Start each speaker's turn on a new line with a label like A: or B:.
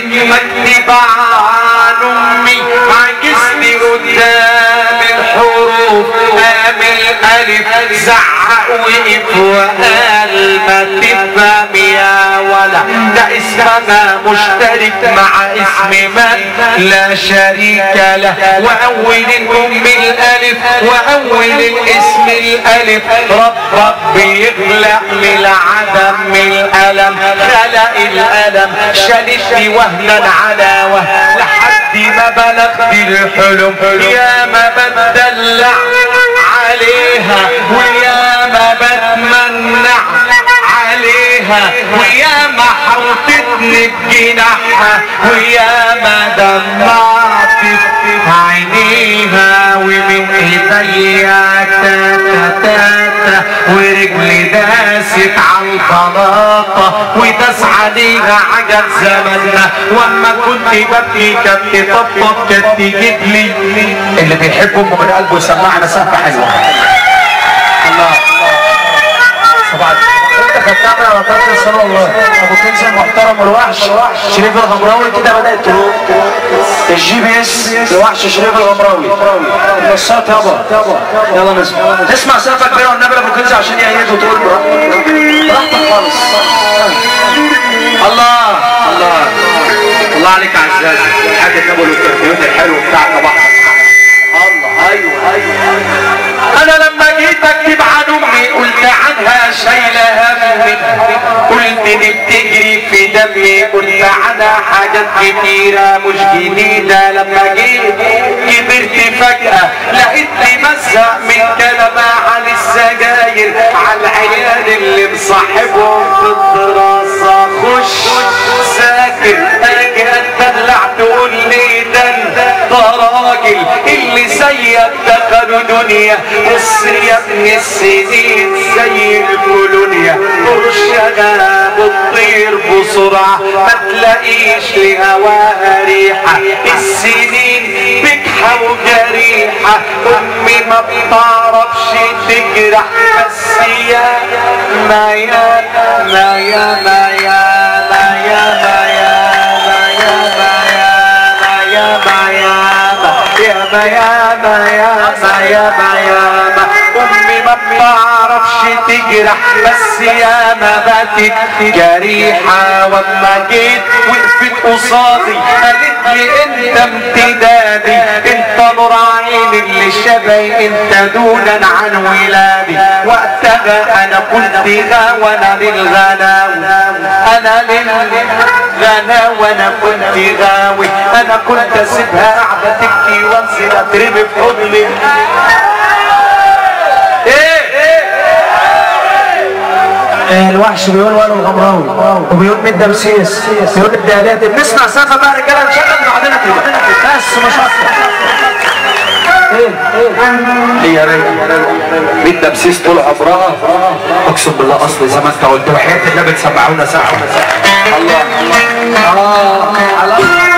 A: اكتب عن امي عجزني قدام الحروف قام الالف زعق وقف وقال ما تفهم يا ولا ده اسمها مشترك مع اسم من لا شريك له واول الام الالف واول الاسم الالف ربك بيخلق من العدم من الالم خلق الالم شالتني وهنا على وهن لحد ما بلغت الحلم يا ما بتدلع عليها ويا ما بتمنع عليها ويا ما حوطتني بجناحها ويا ما دمعت في عينيها ومن ايديا تاتا تاتا ورجلي داست على البلاطه وداس عليها عجل زمننا واما كنت ببكي كانت تطبطب كانت تجيب لي اللي بيحب امه من قلبه يسمعنا سقفه حلوه. الله طبعا انت خدتها على طرف السنه والله ابو كنز المحترم والوحش شريف الغمراوي كده بدات تروح الجي بي اس الوحش شريف الغمراوي نصات يابا يلا نسمع سقفه كبيره والنبي ابو كنز عشان يعيد وتقول براحتك خالص. الله الله الله عليك يا عزازي حاجه النبي والتربيون الحلو بتاعك طبعا. الله ايوه انا لما جيت اكتب عن امي قلت عنها شايله همي قلت دي بتجري في دمي قلت عنها حاجات كتيره مش جديده لما جيت كبرت فجاه لقيتني مزق من كلامها عن السجاير على العيال اللي مصاحبهم في الدراسه خش ساكت اجي اتدلع تقول لي ده راجل اللي زيك دخلوا دنيا بص يا ابن السنين زي الكولونيا برشقة بتطير بسرعة ما تلاقيش لهواها ريحة السنين بكحة وجريحة امي ما بتعرفش تجرح بس يا ما يا ما يا ما يا ما يا ما يا ما يا ما يا ما يا ما يا ما يا ما يا ما يا ما امي ما بتعرفش تجرح بس يا ما باتت جريحه واما جيت وقفت قصادي قالت لي انت امتدادي انت نور عيني اللي شبهي انت دونا عن ولادي وقتها انا كنت غاوى للغناوي انا للغناوي وانا كنت غاوي انا كنت اسيبها قاعده تبكي وانزل اترمي في حضني. الوحش بيقول وانا الغمراوي وبيقول مين ده مسيس بيقول الدهلات بنسمع سقفه بقى رجاله نشغل بعضنا كده بس مش اكتر. هي مين ده مسيس طول عمرها اقسم بالله اصل زي ما انت قلت وحياه النبي تسمعونا سقفه. الله الله